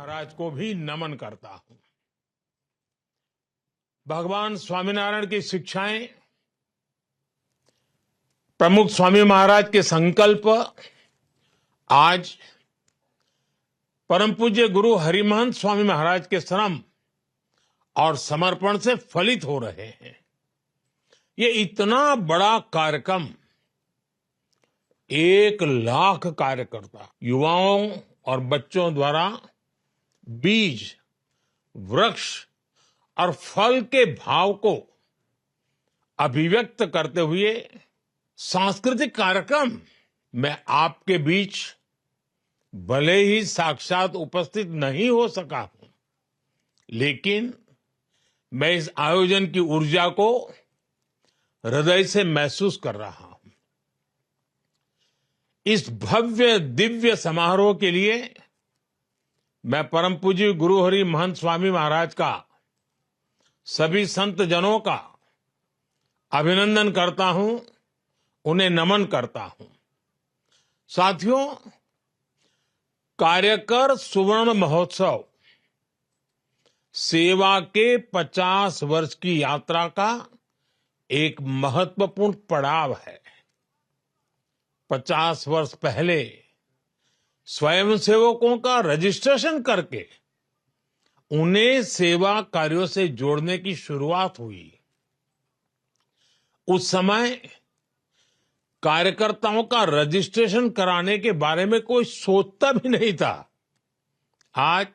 महाराज को भी नमन करता हूं। भगवान स्वामीनारायण की शिक्षाएं, प्रमुख स्वामी महाराज के संकल्प आज परम पूज्य गुरु हरिमहंत स्वामी महाराज के श्रम और समर्पण से फलित हो रहे हैं। ये इतना बड़ा कार्यक्रम 1,00,000 कार्यकर्ता, युवाओं और बच्चों द्वारा बीज, वृक्ष और फल के भाव को अभिव्यक्त करते हुए सांस्कृतिक कार्यक्रम। मैं आपके बीच भले ही साक्षात उपस्थित नहीं हो सका हूं, लेकिन मैं इस आयोजन की ऊर्जा को हृदय से महसूस कर रहा हूं। इस भव्य दिव्य समारोह के लिए मैं परम पूज्य गुरु हरि महंत स्वामी महाराज का, सभी संत जनों का अभिनंदन करता हूं, उन्हें नमन करता हूं। साथियों, कार्यकर सुवर्ण महोत्सव सेवा के 50 वर्ष की यात्रा का एक महत्वपूर्ण पड़ाव है। 50 वर्ष पहले स्वयंसेवकों का रजिस्ट्रेशन करके उन्हें सेवा कार्यों से जोड़ने की शुरुआत हुई। उस समय कार्यकर्ताओं का रजिस्ट्रेशन कराने के बारे में कोई सोचता भी नहीं था। आज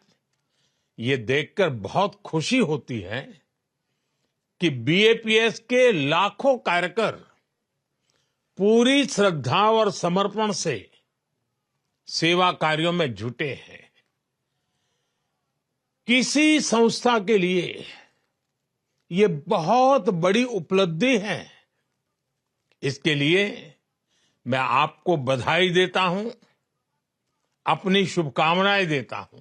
ये देखकर बहुत खुशी होती है कि बीएपीएस के लाखों कार्यकर पूरी श्रद्धा और समर्पण से सेवा कार्यों में जुटे हैं। किसी संस्था के लिए ये बहुत बड़ी उपलब्धि है। इसके लिए मैं आपको बधाई देता हूं, अपनी शुभकामनाएं देता हूं।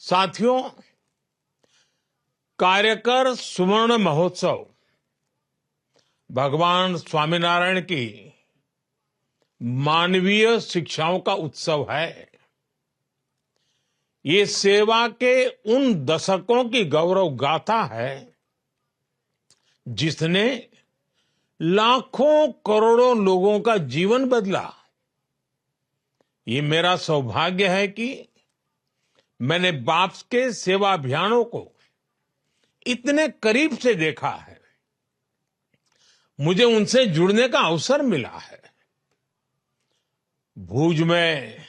साथियों, कार्यकर सुवर्ण महोत्सव भगवान स्वामीनारायण की मानवीय शिक्षाओं का उत्सव है। ये सेवा के उन दशकों की गौरव गाथा है जिसने लाखों करोड़ों लोगों का जीवन बदला। ये मेरा सौभाग्य है कि मैंने बाप्स के सेवा अभियानों को इतने करीब से देखा है। मुझे उनसे जुड़ने का अवसर मिला है। भूज में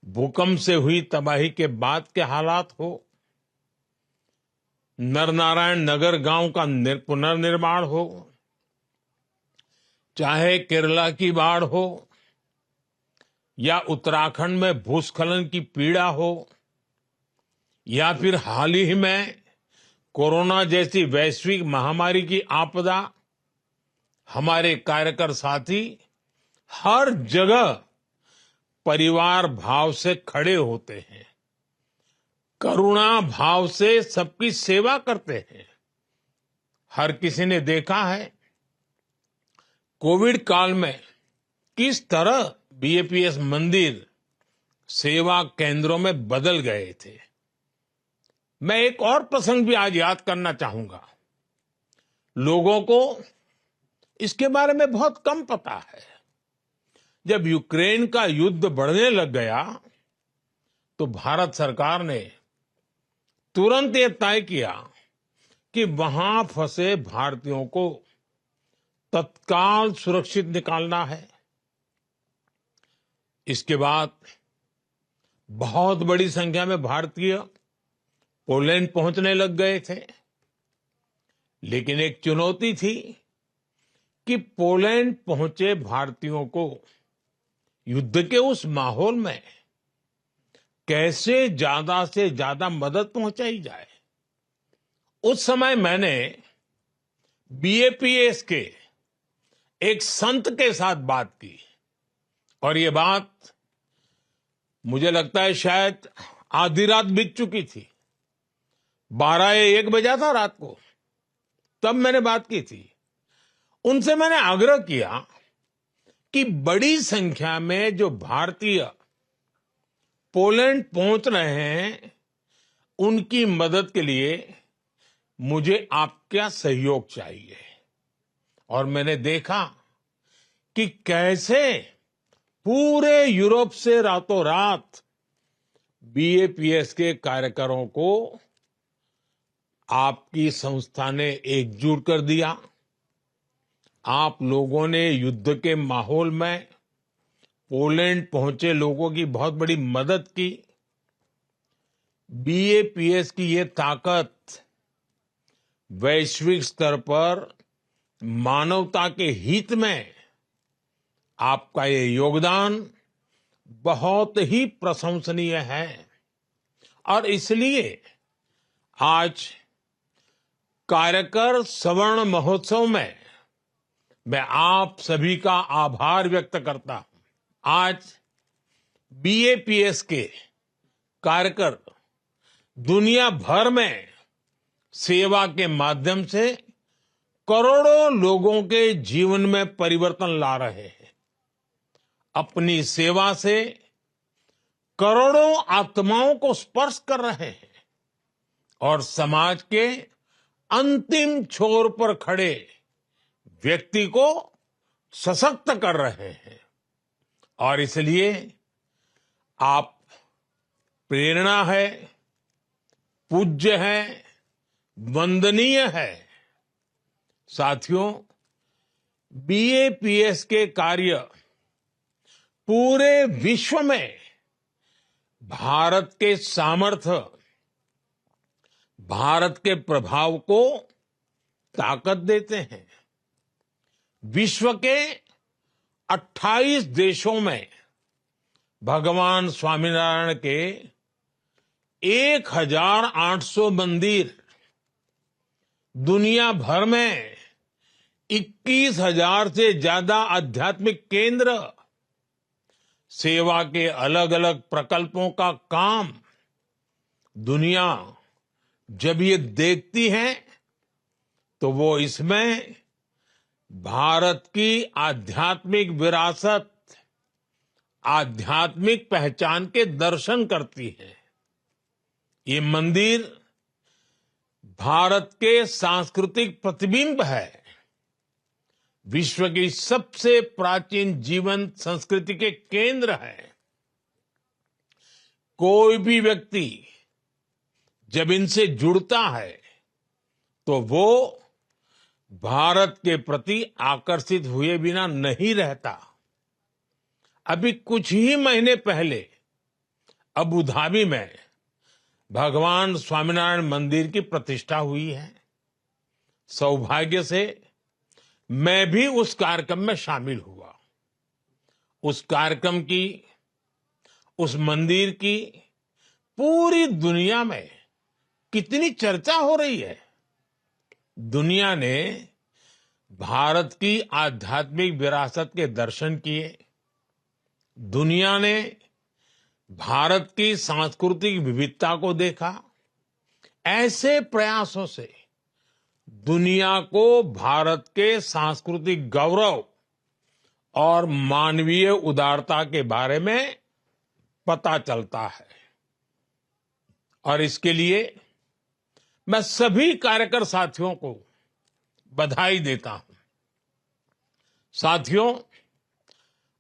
भूकंप से हुई तबाही के बाद के हालात हो, नरनारायण नगर गांव का पुनर्निर्माण हो, चाहे केरला की बाढ़ हो या उत्तराखंड में भूस्खलन की पीड़ा हो, या फिर हाल ही में कोरोना जैसी वैश्विक महामारी की आपदा, हमारे कार्यकर साथी हर जगह परिवार भाव से खड़े होते हैं, करुणा भाव से सबकी सेवा करते हैं। हर किसी ने देखा है कोविड काल में किस तरह बीएपीएस मंदिर सेवा केंद्रों में बदल गए थे। मैं एक और प्रसंग भी आज याद करना चाहूंगा। लोगों को इसके बारे में बहुत कम पता है। जब यूक्रेन का युद्ध बढ़ने लग गया तो भारत सरकार ने तुरंत ये तय किया कि वहां फंसे भारतीयों को तत्काल सुरक्षित निकालना है। इसके बाद बहुत बड़ी संख्या में भारतीय पोलैंड पहुंचने लग गए थे। लेकिन एक चुनौती थी कि पोलैंड पहुंचे भारतीयों को युद्ध के उस माहौल में कैसे ज्यादा से ज्यादा मदद पहुंचाई जाए। उस समय मैंने बीएपीएस के एक संत के साथ बात की और ये बात मुझे लगता है शायद आधी रात बीत चुकी थी। 12 या 1 बजा था रात को, तब मैंने बात की थी। उनसे मैंने आग्रह किया कि बड़ी संख्या में जो भारतीय पोलैंड पहुंच रहे हैं, उनकी मदद के लिए मुझे आपका सहयोग चाहिए। और मैंने देखा कि कैसे पूरे यूरोप से रातों रात बीएपीएस के कार्यकरों को आपकी संस्था ने एकजुट कर दिया। आप लोगों ने युद्ध के माहौल में पोलैंड पहुंचे लोगों की बहुत बड़ी मदद की। बीएपीएस की ये ताकत वैश्विक स्तर पर मानवता के हित में आपका ये योगदान बहुत ही प्रशंसनीय है। और इसलिए आज कार्यकर स्वर्ण महोत्सव में मैं आप सभी का आभार व्यक्त करता हूं। आज बीएपीएस के कार्यकर दुनिया भर में सेवा के माध्यम से करोड़ों लोगों के जीवन में परिवर्तन ला रहे हैं। अपनी सेवा से करोड़ों आत्माओं को स्पर्श कर रहे हैं और समाज के अंतिम छोर पर खड़े व्यक्ति को सशक्त कर रहे हैं। और इसलिए आप प्रेरणा है, पूज्य है, वंदनीय है। साथियों, बीएपीएस के कार्य पूरे विश्व में भारत के सामर्थ्य, भारत के प्रभाव को ताकत देते हैं। विश्व के 28 देशों में भगवान स्वामीनारायण के 1800 मंदिर, दुनिया भर में 21,000 से ज्यादा आध्यात्मिक केंद्र, सेवा के अलग अलग प्रकल्पों का काम दुनिया जब ये देखती है तो वो इसमें भारत की आध्यात्मिक विरासत, आध्यात्मिक पहचान के दर्शन करती है। ये मंदिर भारत के सांस्कृतिक प्रतिबिंब है। विश्व की सबसे प्राचीन जीवंत संस्कृति के केंद्र है। कोई भी व्यक्ति जब इनसे जुड़ता है तो वो भारत के प्रति आकर्षित हुए बिना नहीं रहता। अभी कुछ ही महीने पहले अबू धाबी में भगवान स्वामीनारायण मंदिर की प्रतिष्ठा हुई है। सौभाग्य से मैं भी उस कार्यक्रम में शामिल हुआ। उस कार्यक्रम की, उस मंदिर की पूरी दुनिया में कितनी चर्चा हो रही है। दुनिया ने भारत की आध्यात्मिक विरासत के दर्शन किए। दुनिया ने भारत की सांस्कृतिक विविधता को देखा। ऐसे प्रयासों से दुनिया को भारत के सांस्कृतिक गौरव और मानवीय उदारता के बारे में पता चलता है। और इसके लिए मैं सभी कार्यकर साथियों को बधाई देता हूं। साथियों,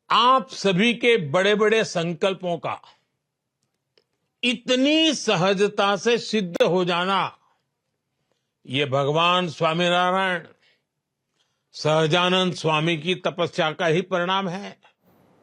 आप सभी के बड़े बड़े संकल्पों का इतनी सहजता से सिद्ध हो जाना, ये भगवान स्वामीनारायण, सहजानंद स्वामी की तपस्या का ही परिणाम है।